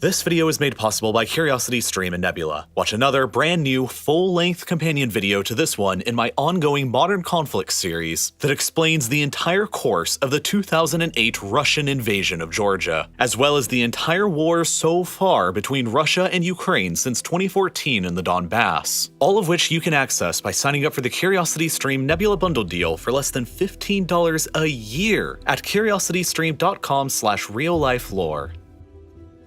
This video is made possible by CuriosityStream and Nebula. Watch another brand new full-length companion video to this one in my ongoing Modern Conflicts series that explains the entire course of the 2008 Russian invasion of Georgia, as well as the entire war so far between Russia and Ukraine since 2014 in the Donbass, all of which you can access by signing up for the CuriosityStream Nebula bundle deal for less than $15 a year at curiositystream.com/real-life-lore.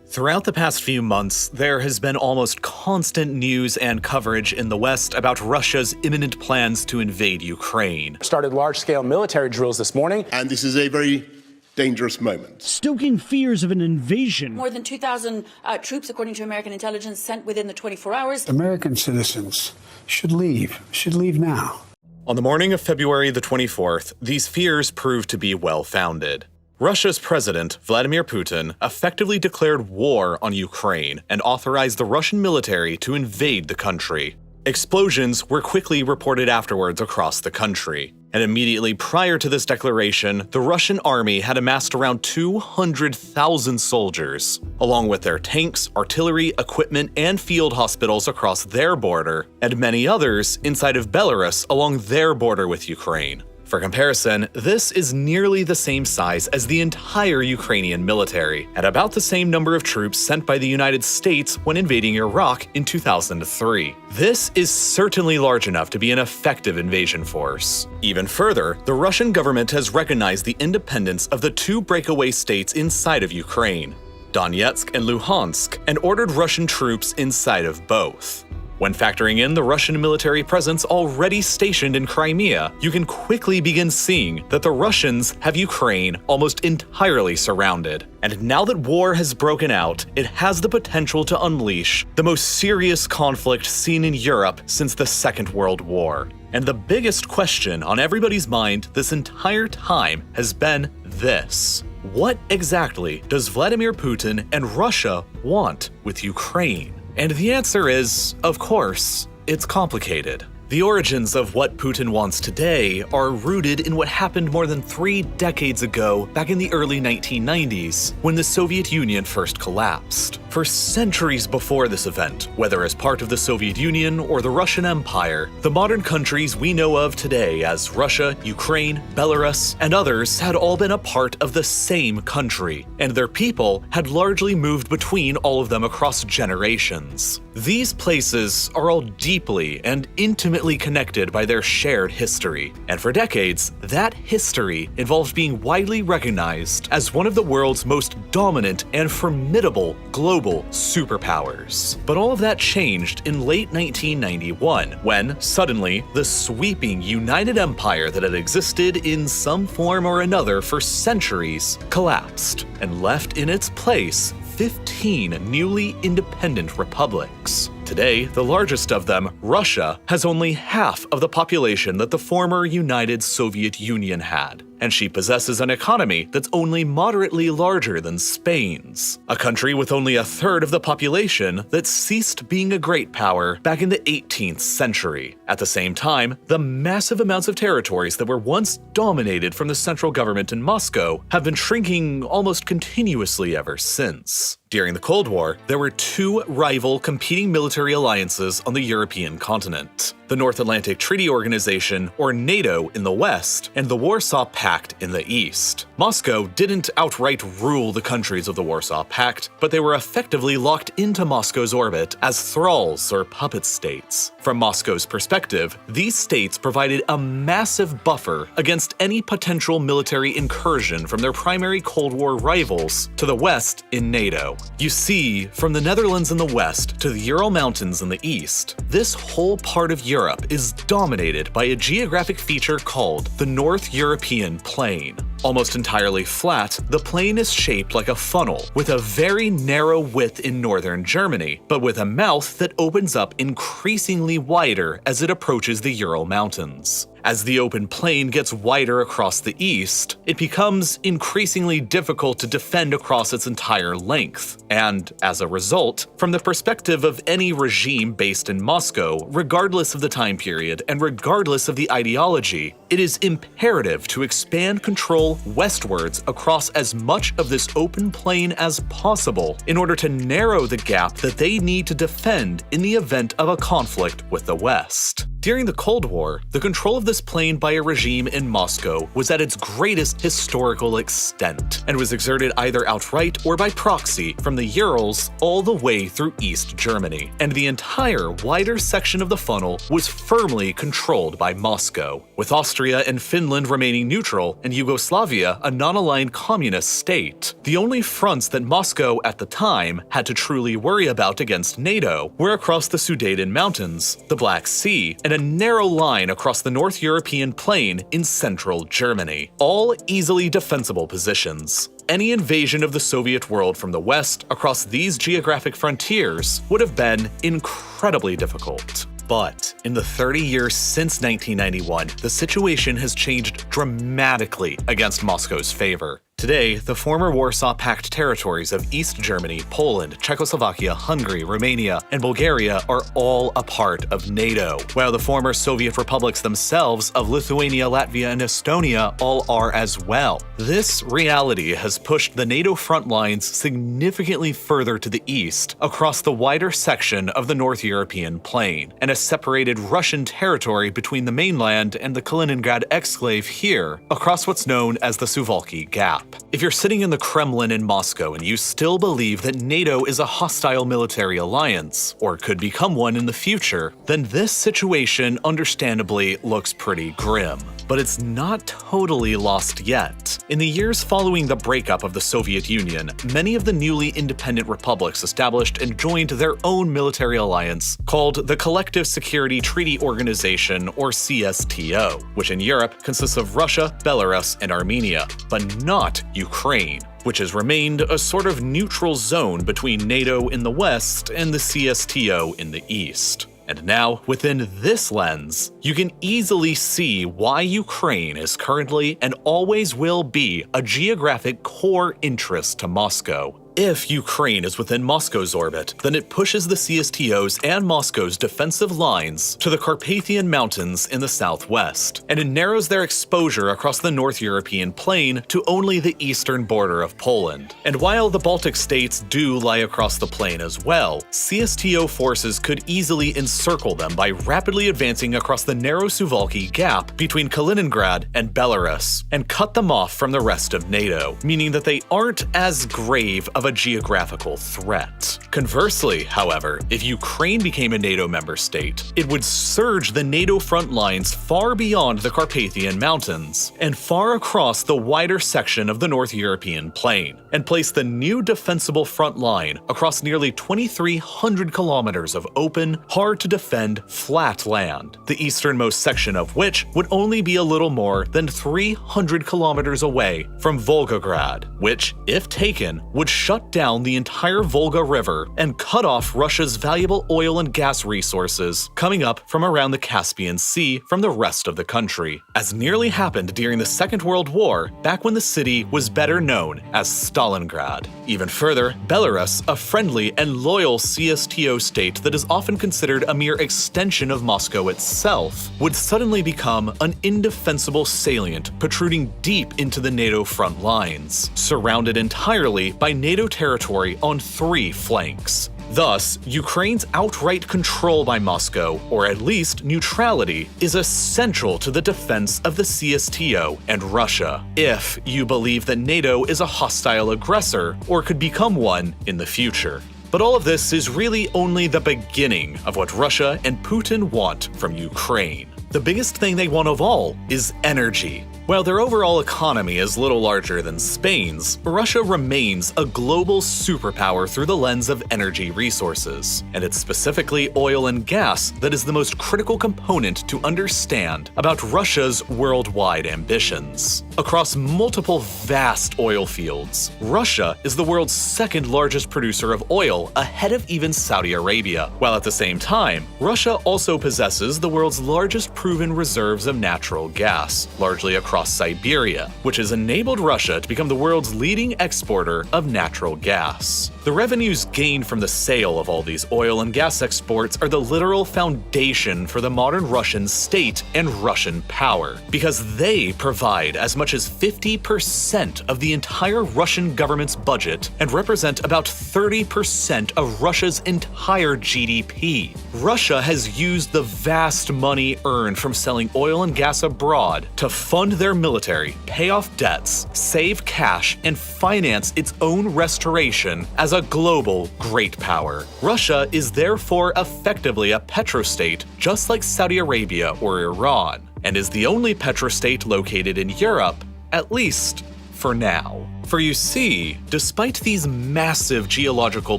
Throughout the past few months, there has been almost constant news and coverage in the West about Russia's imminent plans to invade Ukraine. Started large-scale military drills this morning. And this is a very dangerous moment. Stoking fears of an invasion. More than 2,000 troops, according to American intelligence, sent within the 24 hours. American citizens should leave now. On the morning of February the 24th, these fears proved to be well-founded. Russia's president, Vladimir Putin, effectively declared war on Ukraine and authorized the Russian military to invade the country. Explosions were quickly reported afterwards across the country, and immediately prior to this declaration, the Russian army had amassed around 200,000 soldiers, along with their tanks, artillery, equipment, and field hospitals across their border, and many others inside of Belarus along their border with Ukraine. For comparison, this is nearly the same size as the entire Ukrainian military, and about the same number of troops sent by the United States when invading Iraq in 2003. This is certainly large enough to be an effective invasion force. Even further, the Russian government has recognized the independence of the two breakaway states inside of Ukraine, Donetsk and Luhansk, and ordered Russian troops inside of both. When factoring in the Russian military presence already stationed in Crimea, you can quickly begin seeing that the Russians have Ukraine almost entirely surrounded. And now that war has broken out, it has the potential to unleash the most serious conflict seen in Europe since the Second World War. And the biggest question on everybody's mind this entire time has been this: what exactly does Vladimir Putin and Russia want with Ukraine? And the answer is, of course, it's complicated. The origins of what Putin wants today are rooted in what happened more than 3 decades ago, back in the early 1990s, when the Soviet Union first collapsed. For centuries before this event, whether as part of the Soviet Union or the Russian Empire, the modern countries we know of today as Russia, Ukraine, Belarus, and others had all been a part of the same country, and their people had largely moved between all of them across generations. These places are all deeply and intimately connected by their shared history, and for decades, that history involved being widely recognized as one of the world's most dominant and formidable global superpowers. But all of that changed in late 1991, when, suddenly, the sweeping United Empire that had existed in some form or another for centuries collapsed, and left in its place 15 newly independent republics. Today, the largest of them, Russia, has only half of the population that the former United Soviet Union had, and she possesses an economy that's only moderately larger than Spain's, a country with only a third of the population that ceased being a great power back in the 18th century. At the same time, the massive amounts of territories that were once dominated from the central government in Moscow have been shrinking almost continuously ever since. During the Cold War, there were 2 rival competing military alliances on the European continent: the North Atlantic Treaty Organization, or NATO, in the West, and the Warsaw Pact in the East. Moscow didn't outright rule the countries of the Warsaw Pact, but they were effectively locked into Moscow's orbit as thralls or puppet states. From Moscow's perspective, these states provided a massive buffer against any potential military incursion from their primary Cold War rivals to the West in NATO. You see, from the Netherlands in the west to the Ural Mountains in the east, this whole part of Europe is dominated by a geographic feature called the North European Plain. Almost entirely flat, the plain is shaped like a funnel, with a very narrow width in northern Germany, but with a mouth that opens up increasingly wider as it approaches the Ural Mountains. As the open plain gets wider across the east, it becomes increasingly difficult to defend across its entire length. And as a result, from the perspective of any regime based in Moscow, regardless of the time period and regardless of the ideology, it is imperative to expand control westwards across as much of this open plain as possible in order to narrow the gap that they need to defend in the event of a conflict with the West. During the Cold War, the control of this plain by a regime in Moscow was at its greatest historical extent, and was exerted either outright or by proxy from the Urals all the way through East Germany, and the entire wider section of the funnel was firmly controlled by Moscow, with Austria and Finland remaining neutral and Yugoslavia a non-aligned communist state. The only fronts that Moscow at the time had to truly worry about against NATO were across the Sudeten Mountains, the Black Sea, and a narrow line across the North European plain in central Germany, all easily defensible positions. Any invasion of the Soviet world from the west across these geographic frontiers would have been incredibly difficult. But in the 30 years since 1991, the situation has changed dramatically against Moscow's favor. Today, the former Warsaw Pact territories of East Germany, Poland, Czechoslovakia, Hungary, Romania, and Bulgaria are all a part of NATO, while the former Soviet republics themselves of Lithuania, Latvia, and Estonia all are as well. This reality has pushed the NATO front lines significantly further to the east, across the wider section of the North European plain, and has separated Russian territory between the mainland and the Kaliningrad exclave here, across what's known as the Suwalki Gap. If you're sitting in the Kremlin in Moscow and you still believe that NATO is a hostile military alliance, or could become one in the future, then this situation understandably looks pretty grim. But it's not totally lost yet. In the years following the breakup of the Soviet Union, many of the newly independent republics established and joined their own military alliance called the Collective Security Treaty Organization, or CSTO, which in Europe consists of Russia, Belarus, and Armenia, but not Ukraine, which has remained a sort of neutral zone between NATO in the west and the CSTO in the east. And now, within this lens, you can easily see why Ukraine is currently and always will be a geographic core interest to Moscow. If Ukraine is within Moscow's orbit, then it pushes the CSTO's and Moscow's defensive lines to the Carpathian Mountains in the southwest, and it narrows their exposure across the North European plain to only the eastern border of Poland. And while the Baltic states do lie across the plain as well, CSTO forces could easily encircle them by rapidly advancing across the narrow Suwalki Gap between Kaliningrad and Belarus, and cut them off from the rest of NATO, meaning that they aren't as grave of a geographical threat. Conversely, however, if Ukraine became a NATO member state, it would surge the NATO front lines far beyond the Carpathian Mountains and far across the wider section of the North European plain, and place the new defensible front line across nearly 2,300 kilometers of open, hard-to-defend, flat land, the easternmost section of which would only be a little more than 300 kilometers away from Volgograd, which, if taken, would shut down the entire Volga River and cut off Russia's valuable oil and gas resources coming up from around the Caspian Sea from the rest of the country, as nearly happened during the Second World War, back when the city was better known as Stalingrad. Even further, Belarus, a friendly and loyal CSTO state that is often considered a mere extension of Moscow itself, would suddenly become an indefensible salient protruding deep into the NATO front lines, surrounded entirely by NATO territory on 3 flanks. Thus, Ukraine's outright control by Moscow, or at least neutrality, is essential to the defense of the CSTO and Russia, if you believe that NATO is a hostile aggressor or could become one in the future. But all of this is really only the beginning of what Russia and Putin want from Ukraine. The biggest thing they want of all is energy. While their overall economy is little larger than Spain's, Russia remains a global superpower through the lens of energy resources, and it's specifically oil and gas that is the most critical component to understand about Russia's worldwide ambitions. Across multiple vast oil fields, Russia is the world's second largest producer of oil, ahead of even Saudi Arabia, while at the same time, Russia also possesses the world's largest proven reserves of natural gas, largely across Siberia, which has enabled Russia to become the world's leading exporter of natural gas. The revenues gained from the sale of all these oil and gas exports are the literal foundation for the modern Russian state and Russian power, because they provide as much as 50% of the entire Russian government's budget and represent about 30% of Russia's entire GDP. Russia has used the vast money earned from selling oil and gas abroad to fund their military, pay off debts, save cash, and finance its own restoration as a global great power. Russia is therefore effectively a petrostate, just like Saudi Arabia or Iran, and is the only petrostate located in Europe, at least for now. For you see, despite these massive geological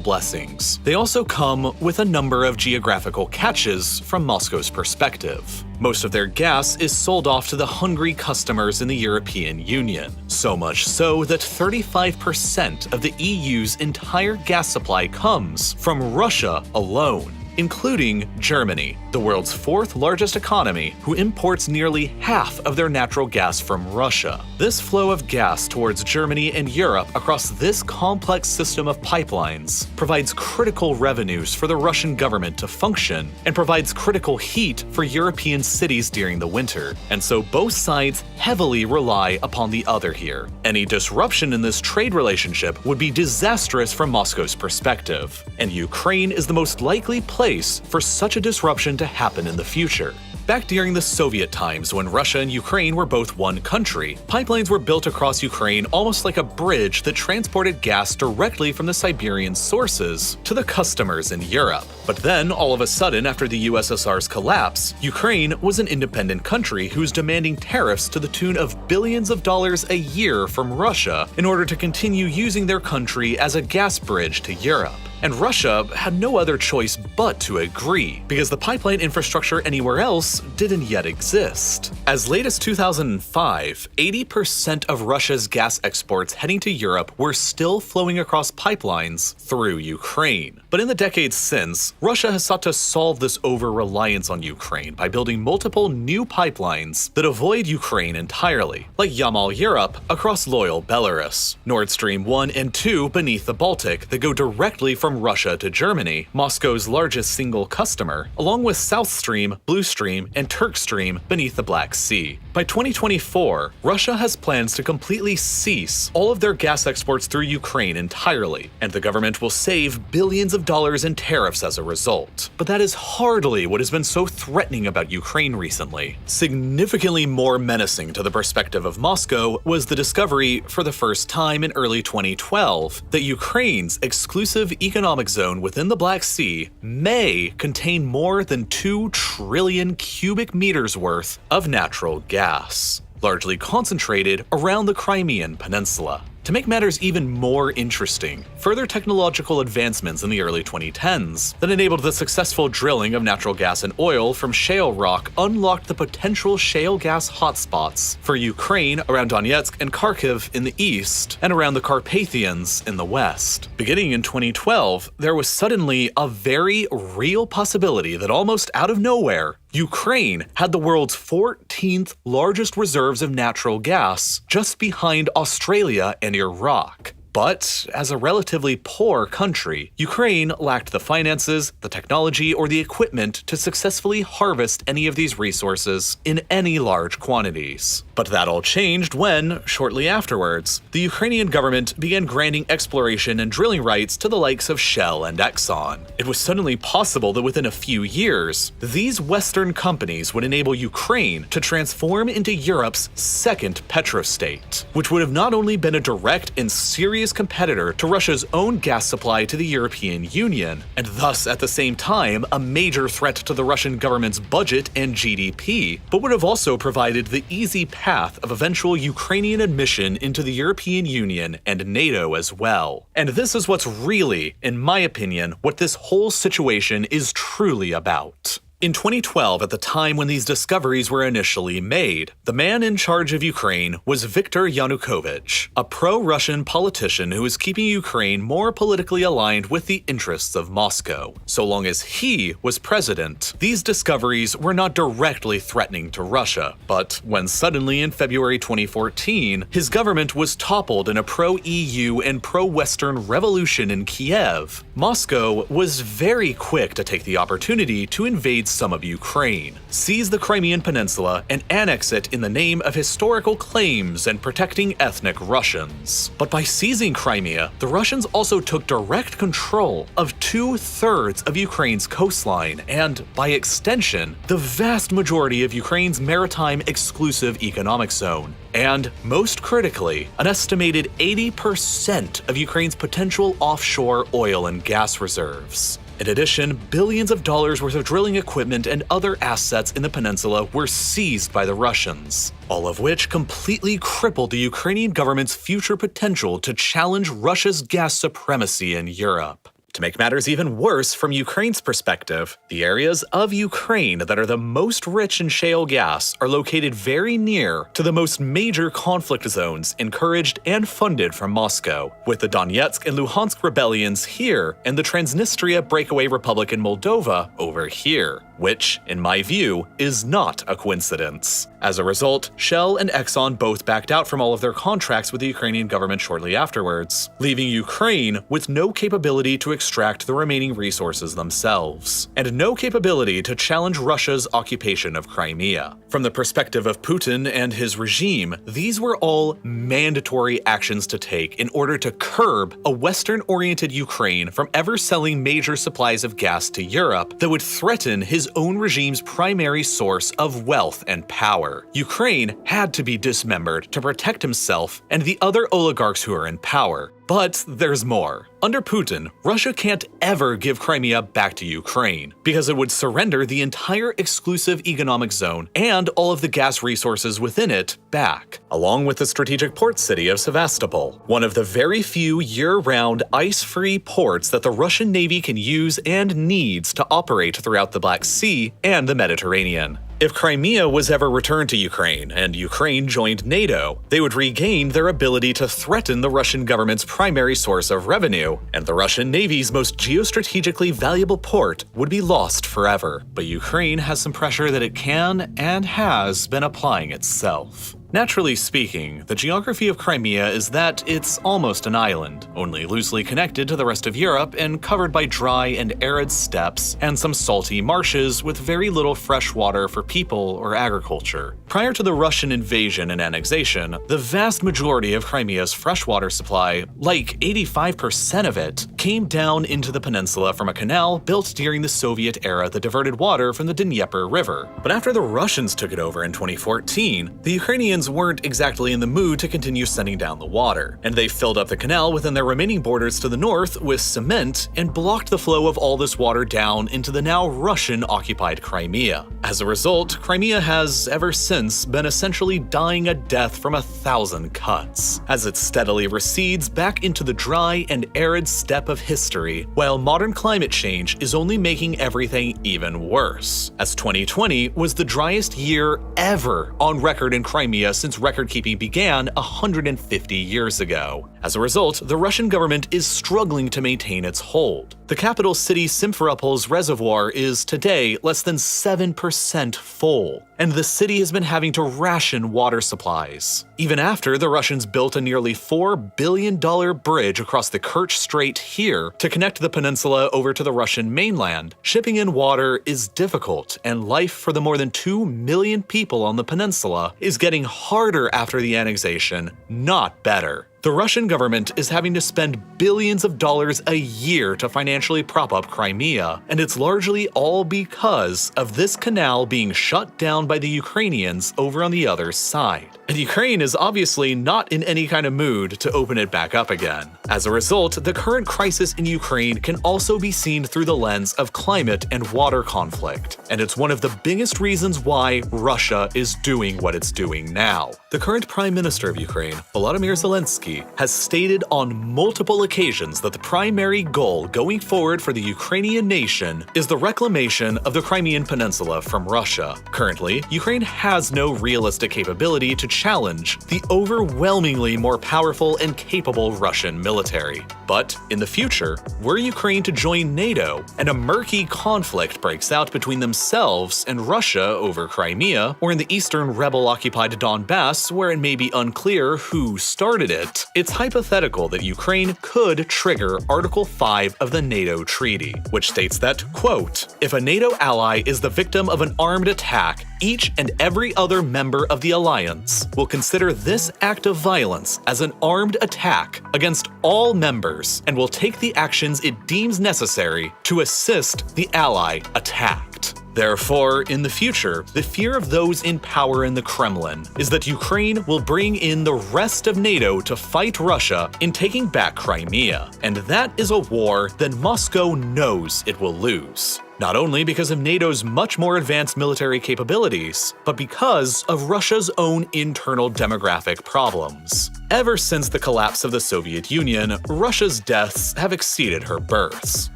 blessings, they also come with a number of geographical catches from Moscow's perspective. Most of their gas is sold off to the hungry customers in the European Union, so much so that 35% of the EU's entire gas supply comes from Russia alone, including Germany, the world's fourth largest economy, who imports nearly half of their natural gas from Russia. This flow of gas towards Germany and Europe across this complex system of pipelines provides critical revenues for the Russian government to function and provides critical heat for European cities during the winter. And so both sides heavily rely upon the other here. Any disruption in this trade relationship would be disastrous from Moscow's perspective, and Ukraine is the most likely place for such a disruption to happen in the future. Back during the Soviet times, when Russia and Ukraine were both one country, pipelines were built across Ukraine almost like a bridge that transported gas directly from the Siberian sources to the customers in Europe. But then, all of a sudden, after the USSR's collapse, Ukraine was an independent country who was demanding tariffs to the tune of billions of dollars a year from Russia in order to continue using their country as a gas bridge to Europe. And Russia had no other choice but to agree, because the pipeline infrastructure anywhere else didn't yet exist. As late as 2005, 80% of Russia's gas exports heading to Europe were still flowing across pipelines through Ukraine. But in the decades since, Russia has sought to solve this over-reliance on Ukraine by building multiple new pipelines that avoid Ukraine entirely, like Yamal Europe across loyal Belarus, Nord Stream 1 and 2 beneath the Baltic that go directly from Russia to Germany, Moscow's largest single customer, along with South Stream, Blue Stream, and Turk Stream beneath the Black Sea. By 2024, Russia has plans to completely cease all of their gas exports through Ukraine entirely, and the government will save billions of dollars in tariffs as a result. But that is hardly what has been so threatening about Ukraine recently. Significantly more menacing to the perspective of Moscow was the discovery, for the first time in early 2012, that Ukraine's exclusive economic zone within the Black Sea may contain more than 2 trillion cubic meters worth of natural gas, largely concentrated around the Crimean Peninsula. To make matters even more interesting, further technological advancements in the early 2010s that enabled the successful drilling of natural gas and oil from shale rock unlocked the potential shale gas hotspots for Ukraine around Donetsk and Kharkiv in the east and around the Carpathians in the west. Beginning in 2012, there was suddenly a very real possibility that almost out of nowhere, Ukraine had the world's 14th largest reserves of natural gas, just behind Australia and Iraq. But as a relatively poor country, Ukraine lacked the finances, the technology, or the equipment to successfully harvest any of these resources in any large quantities. But that all changed when, shortly afterwards, the Ukrainian government began granting exploration and drilling rights to the likes of Shell and Exxon. It was suddenly possible that within a few years, these Western companies would enable Ukraine to transform into Europe's second petrostate, which would have not only been a direct and serious competitor to Russia's own gas supply to the European Union, and thus at the same time a major threat to the Russian government's budget and GDP, but would have also provided the easy path of eventual Ukrainian admission into the European Union and NATO as well. And this is what's really, in my opinion, what this whole situation is truly about. In 2012, at the time when these discoveries were initially made, the man in charge of Ukraine was Viktor Yanukovych, a pro-Russian politician who was keeping Ukraine more politically aligned with the interests of Moscow. So long as he was president, these discoveries were not directly threatening to Russia. But when suddenly in February 2014, his government was toppled in a pro-EU and pro-Western revolution in Kiev, Moscow was very quick to take the opportunity to invade some of Ukraine, seize the Crimean Peninsula, and annex it in the name of historical claims and protecting ethnic Russians. But by seizing Crimea, the Russians also took direct control of 2/3 of Ukraine's coastline and, by extension, the vast majority of Ukraine's maritime exclusive economic zone. And, most critically, an estimated 80% of Ukraine's potential offshore oil and gas reserves. In addition, billions of dollars worth of drilling equipment and other assets in the peninsula were seized by the Russians, all of which completely crippled the Ukrainian government's future potential to challenge Russia's gas supremacy in Europe. To make matters even worse from Ukraine's perspective, the areas of Ukraine that are the most rich in shale gas are located very near to the most major conflict zones encouraged and funded from Moscow, with the Donetsk and Luhansk rebellions here and the Transnistria breakaway republic in Moldova over here, which, in my view, is not a coincidence. As a result, Shell and Exxon both backed out from all of their contracts with the Ukrainian government shortly afterwards, leaving Ukraine with no capability to extract the remaining resources themselves, and no capability to challenge Russia's occupation of Crimea. From the perspective of Putin and his regime, these were all mandatory actions to take in order to curb a Western-oriented Ukraine from ever selling major supplies of gas to Europe that would threaten his own regime's primary source of wealth and power. Ukraine had to be dismembered to protect himself and the other oligarchs who are in power. But there's more. Under Putin, Russia can't ever give Crimea back to Ukraine, because it would surrender the entire exclusive economic zone and all of the gas resources within it back, along with the strategic port city of Sevastopol, one of the very few year-round ice-free ports that the Russian Navy can use and needs to operate throughout the Black Sea and the Mediterranean. If Crimea was ever returned to Ukraine and Ukraine joined NATO, they would regain their ability to threaten the Russian government's primary source of revenue, and the Russian Navy's most geostrategically valuable port would be lost forever. But Ukraine has some pressure that it can and has been applying itself. Naturally speaking, the geography of Crimea is that it's almost an island, only loosely connected to the rest of Europe and covered by dry and arid steppes and some salty marshes with very little fresh water for people or agriculture. Prior to the Russian invasion and annexation, the vast majority of Crimea's freshwater supply, like 85% of it, came down into the peninsula from a canal built during the Soviet era that diverted water from the Dnieper River. But after the Russians took it over in 2014, the Ukrainians weren't exactly in the mood to continue sending down the water, and they filled up the canal within their remaining borders to the north with cement and blocked the flow of all this water down into the now Russian-occupied Crimea. As a result, Crimea has ever since been essentially dying a death from 1,000 cuts, as it steadily recedes back into the dry and arid steppe of history, while modern climate change is only making everything even worse, as 2020 was the driest year ever on record in Crimea since record-keeping began 150 years ago. As a result, the Russian government is struggling to maintain its hold. The capital city Simferopol's reservoir is today less than 7% full, and the city has been having to ration water supplies, even after the Russians built a nearly $4 billion bridge across the Kerch Strait here to connect the peninsula over to the Russian mainland. Shipping in water is difficult, and life for the more than 2 million people on the peninsula is getting harder after the annexation, not better. The Russian government is having to spend billions of dollars a year to financially prop up Crimea, and it's largely all because of this canal being shut down by the Ukrainians over on the other side. And Ukraine is obviously not in any kind of mood to open it back up again. As a result, the current crisis in Ukraine can also be seen through the lens of climate and water conflict, and it's one of the biggest reasons why Russia is doing what it's doing now. The current Prime Minister of Ukraine, Volodymyr Zelensky, monarchy, has stated on multiple occasions that the primary goal going forward for the Ukrainian nation is the reclamation of the Crimean Peninsula from Russia. Currently, Ukraine has no realistic capability to challenge the overwhelmingly more powerful and capable Russian military. But in the future, were Ukraine to join NATO and a murky conflict breaks out between themselves and Russia over Crimea, or in the eastern rebel-occupied Donbass where it may be unclear who started it, it's hypothetical that Ukraine could trigger Article 5 of the NATO treaty, which states that, quote, "If a NATO ally is the victim of an armed attack, each and every other member of the alliance will consider this act of violence as an armed attack against all members and will take the actions it deems necessary to assist the ally attacked." Therefore, in the future, the fear of those in power in the Kremlin is that Ukraine will bring in the rest of NATO to fight Russia in taking back Crimea, and that is a war that Moscow knows it will lose. Not only because of NATO's much more advanced military capabilities, but because of Russia's own internal demographic problems. Ever since the collapse of the Soviet Union, Russia's deaths have exceeded her births,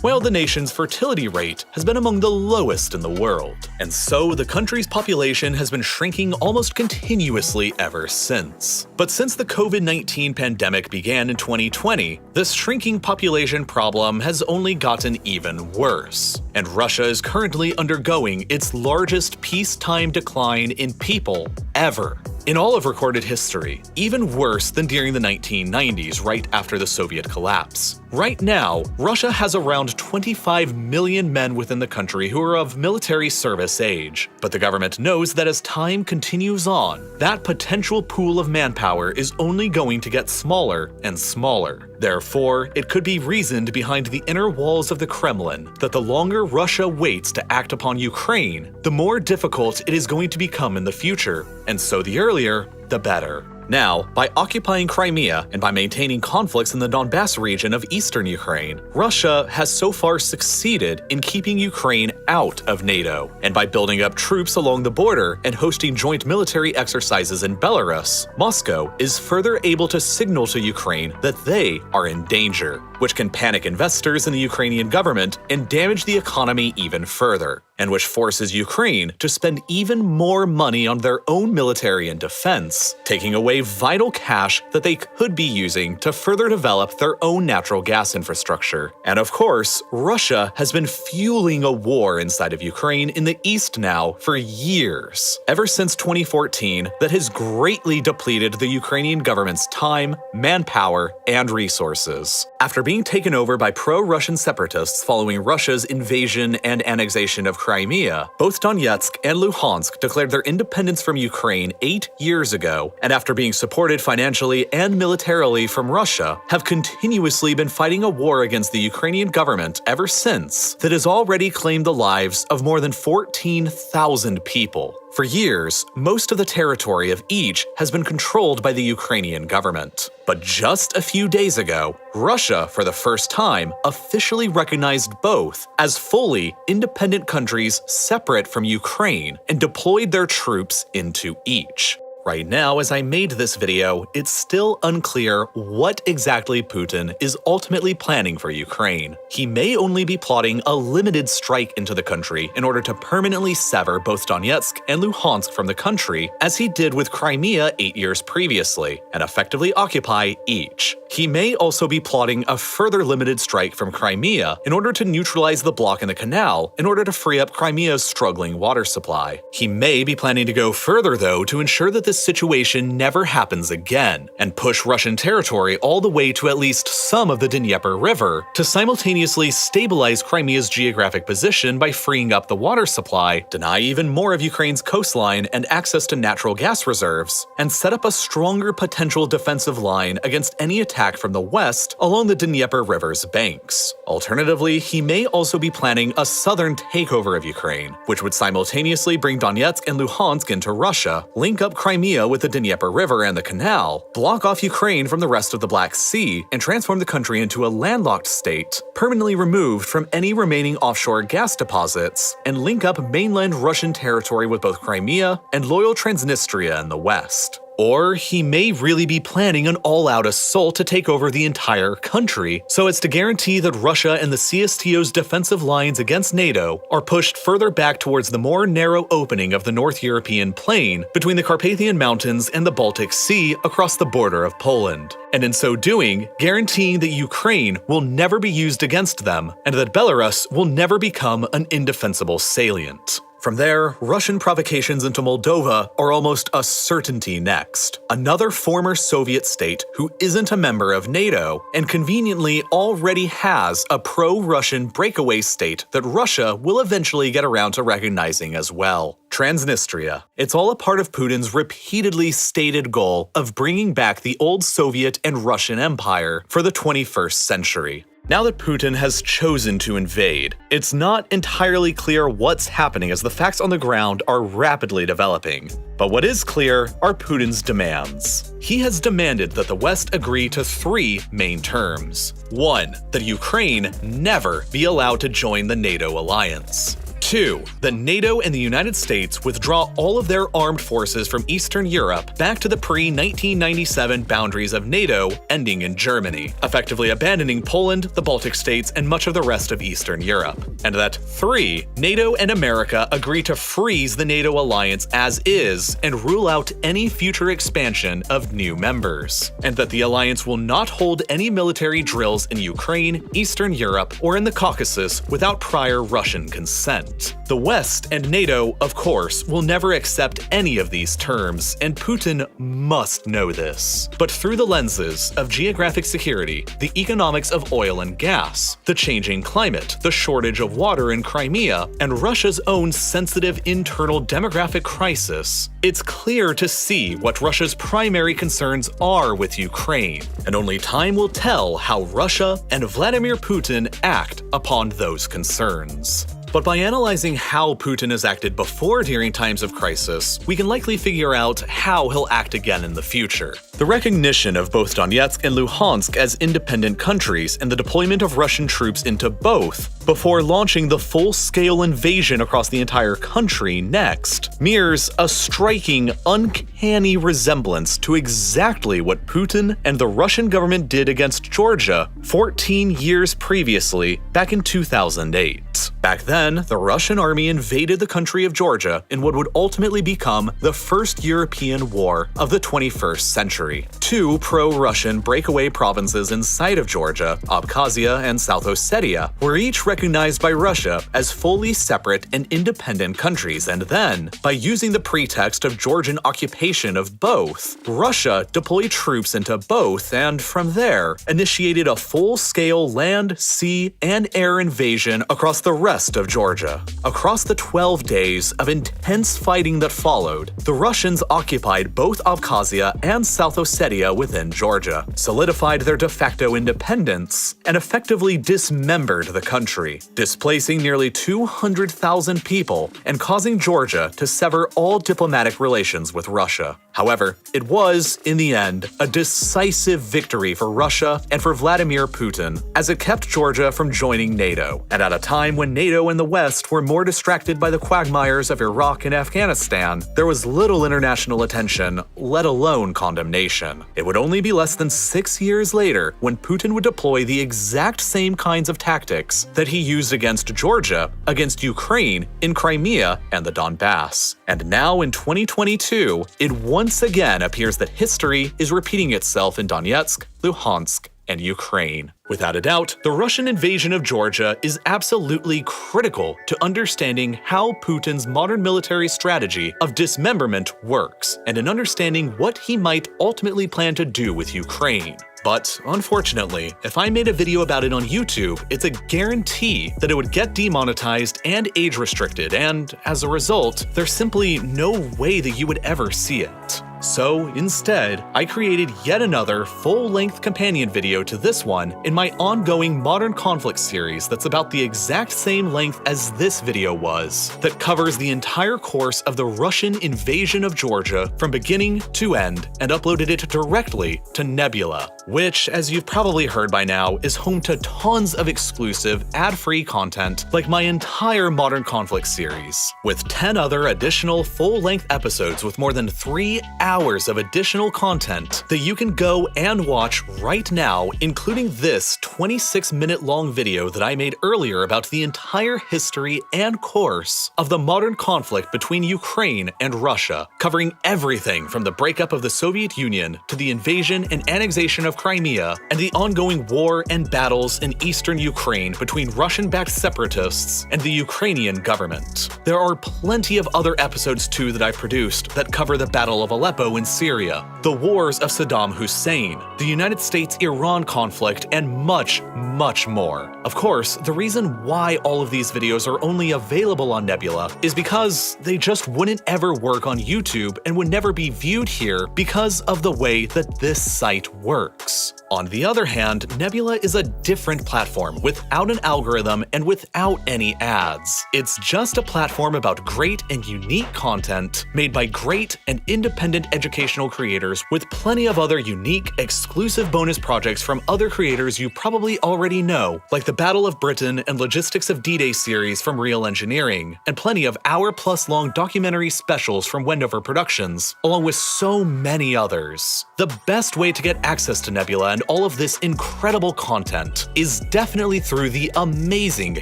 while the nation's fertility rate has been among the lowest in the world. And so the country's population has been shrinking almost continuously ever since. But since the COVID-19 pandemic began in 2020, this shrinking population problem has only gotten even worse, and Russia is currently undergoing its largest peacetime decline in people ever. In all of recorded history, even worse than during the 1990s right after the Soviet collapse. Right now, Russia has around 25 million men within the country who are of military service age, but the government knows that as time continues on, that potential pool of manpower is only going to get smaller and smaller. Therefore, it could be reasoned behind the inner walls of the Kremlin that the longer Russia waits to act upon Ukraine, the more difficult it is going to become in the future, and so the earlier, the better. Now, by occupying Crimea and by maintaining conflicts in the Donbass region of eastern Ukraine, Russia has so far succeeded in keeping Ukraine out of NATO. And by building up troops along the border and hosting joint military exercises in Belarus, Moscow is further able to signal to Ukraine that they are in danger, which can panic investors in the Ukrainian government and damage the economy even further, and which forces Ukraine to spend even more money on their own military and defense, taking away vital cash that they could be using to further develop their own natural gas infrastructure. And of course, Russia has been fueling a war inside of Ukraine in the east now for years, ever since 2014, that has greatly depleted the Ukrainian government's time, manpower, and resources. After being taken over by pro-Russian separatists following Russia's invasion and annexation of Crimea, both Donetsk and Luhansk declared their independence from Ukraine 8 years ago, and after being supported financially and militarily from Russia, have continuously been fighting a war against the Ukrainian government ever since that has already claimed the lives of more than 14,000 people. For years, most of the territory of each has been controlled by the Ukrainian government. But just a few days ago, Russia, for the first time, officially recognized both as fully independent countries separate from Ukraine and deployed their troops into each. Right now, as I made this video, it's still unclear what exactly Putin is ultimately planning for Ukraine. He may only be plotting a limited strike into the country in order to permanently sever both Donetsk and Luhansk from the country, as he did with Crimea 8 years previously, and effectively occupy each. He may also be plotting a further limited strike from Crimea in order to neutralize the block in the canal in order to free up Crimea's struggling water supply. He may be planning to go further, though, to ensure that this situation never happens again, and push Russian territory all the way to at least some of the Dnieper River to simultaneously stabilize Crimea's geographic position by freeing up the water supply, deny even more of Ukraine's coastline and access to natural gas reserves, and set up a stronger potential defensive line against any attack from the west along the Dnieper River's banks. Alternatively, he may also be planning a southern takeover of Ukraine, which would simultaneously bring Donetsk and Luhansk into Russia, link up Crimea with the Dnieper River and the canal, block off Ukraine from the rest of the Black Sea, and transform the country into a landlocked state, permanently removed from any remaining offshore gas deposits, and link up mainland Russian territory with both Crimea and loyal Transnistria in the west. Or he may really be planning an all-out assault to take over the entire country, so as to guarantee that Russia and the CSTO's defensive lines against NATO are pushed further back towards the more narrow opening of the North European plain between the Carpathian Mountains and the Baltic Sea across the border of Poland, and in so doing, guaranteeing that Ukraine will never be used against them and that Belarus will never become an indefensible salient. From there, Russian provocations into Moldova are almost a certainty next. Another former Soviet state who isn't a member of NATO and conveniently already has a pro-Russian breakaway state that Russia will eventually get around to recognizing as well. Transnistria. It's all a part of Putin's repeatedly stated goal of bringing back the old Soviet and Russian empire for the 21st century. Now that Putin has chosen to invade, it's not entirely clear what's happening as the facts on the ground are rapidly developing. But what is clear are Putin's demands. He has demanded that the West agree to 3 main terms. 1. That Ukraine never be allowed to join the NATO alliance. 2. That NATO and the United States withdraw all of their armed forces from Eastern Europe back to the pre-1997 boundaries of NATO, ending in Germany, effectively abandoning Poland, the Baltic states, and much of the rest of Eastern Europe. And that 3. NATO and America agree to freeze the NATO alliance as is and rule out any future expansion of new members. And that the alliance will not hold any military drills in Ukraine, Eastern Europe, or in the Caucasus without prior Russian consent. The West and NATO, of course, will never accept any of these terms, and Putin must know this. But through the lenses of geographic security, the economics of oil and gas, the changing climate, the shortage of water in Crimea, and Russia's own sensitive internal demographic crisis, it's clear to see what Russia's primary concerns are with Ukraine, and only time will tell how Russia and Vladimir Putin act upon those concerns. But by analyzing how Putin has acted before during times of crisis, we can likely figure out how he'll act again in the future. The recognition of both Donetsk and Luhansk as independent countries and the deployment of Russian troops into both, before launching the full-scale invasion across the entire country next, mirrors a striking, uncanny resemblance to exactly what Putin and the Russian government did against Georgia 14 years previously, back in 2008. Back then, the Russian army invaded the country of Georgia in what would ultimately become the first European war of the 21st century. 2 pro-Russian breakaway provinces inside of Georgia, Abkhazia and South Ossetia, were each recognized by Russia as fully separate and independent countries, and then, by using the pretext of Georgian occupation of both, Russia deployed troops into both and, from there, initiated a full-scale land, sea, and air invasion across the rest of Georgia. Across the 12 days of intense fighting that followed, the Russians occupied both Abkhazia and South Ossetia within Georgia, solidified their de facto independence, and effectively dismembered the country, displacing nearly 200,000 people and causing Georgia to sever all diplomatic relations with Russia. However, it was, in the end, a decisive victory for Russia and for Vladimir Putin, as it kept Georgia from joining NATO, and at a time when NATO and the West were more distracted by the quagmires of Iraq and Afghanistan, there was little international attention, let alone condemnation. It would only be less than 6 years later when Putin would deploy the exact same kinds of tactics that he used against Georgia, against Ukraine, in Crimea, and the Donbass. And now in 2022, it once again appears that history is repeating itself in Donetsk, Luhansk, and Ukraine. Without a doubt, the Russian invasion of Georgia is absolutely critical to understanding how Putin's modern military strategy of dismemberment works, and in understanding what he might ultimately plan to do with Ukraine. But unfortunately, if I made a video about it on YouTube, it's a guarantee that it would get demonetized and age restricted, and as a result, there's simply no way that you would ever see it. So instead, I created yet another full-length companion video to this one in my ongoing Modern Conflict series that's about the exact same length as this video was, that covers the entire course of the Russian invasion of Georgia from beginning to end, and uploaded it directly to Nebula, which, as you've probably heard by now, is home to tons of exclusive, ad-free content like my entire Modern Conflict series, with 10 other additional full-length episodes with more than 3 hours of additional content that you can go and watch right now, including this 26-minute long video that I made earlier about the entire history and course of the modern conflict between Ukraine and Russia, covering everything from the breakup of the Soviet Union to the invasion and annexation of Crimea and the ongoing war and battles in eastern Ukraine between Russian-backed separatists and the Ukrainian government. There are plenty of other episodes too that I've produced that cover the Battle of Aleppo in Syria, the wars of Saddam Hussein, the United States-Iran conflict, and much, much more. Of course, the reason why all of these videos are only available on Nebula is because they just wouldn't ever work on YouTube and would never be viewed here because of the way that this site works. On the other hand, Nebula is a different platform without an algorithm and without any ads. It's just a platform about great and unique content made by great and independent educational creators with plenty of other unique, exclusive bonus projects from other creators you probably already know, like the Battle of Britain and Logistics of D-Day series from Real Engineering, and plenty of hour-plus-long documentary specials from Wendover Productions, along with so many others. The best way to get access to Nebula and all of this incredible content is definitely through the amazing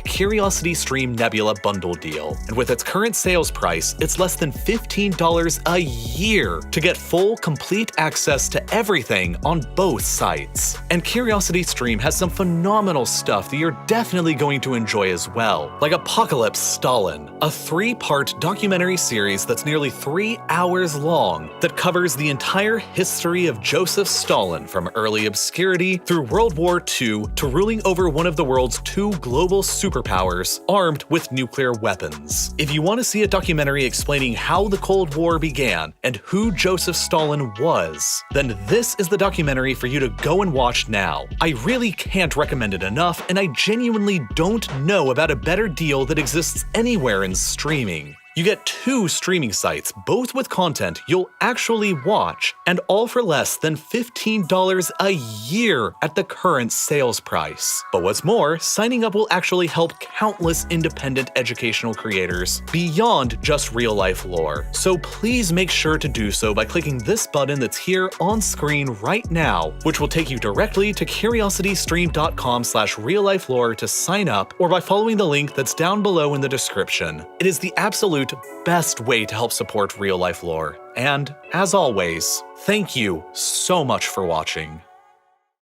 Curiosity Stream Nebula bundle deal. And with its current sales price, it's less than $15 a year to get full, complete access to everything on both sites. And Curiosity Stream has some phenomenal stuff that you're definitely going to enjoy as well, like Apocalypse Stalin, a 3-part documentary series that's nearly 3 hours long that covers the entire history of Joseph Stalin from early obscurity through World War II to ruling over one of the world's 2 global superpowers armed with nuclear weapons. If you want to see a documentary explaining how the Cold War began and who Joseph Stalin was, then this is the documentary for you to go and watch now. I really can't recommend it enough, and I genuinely don't know about a better deal that exists anywhere in streaming. You get 2 streaming sites, both with content you'll actually watch, and all for less than $15 a year at the current sales price. But what's more, signing up will actually help countless independent educational creators beyond just real-life lore. So please make sure to do so by clicking this button that's here on screen right now, which will take you directly to curiositystream.com/reallifelore to sign up, or by following the link that's down below in the description. It is the absolute best way to help support real-life lore. And, as always, thank you so much for watching.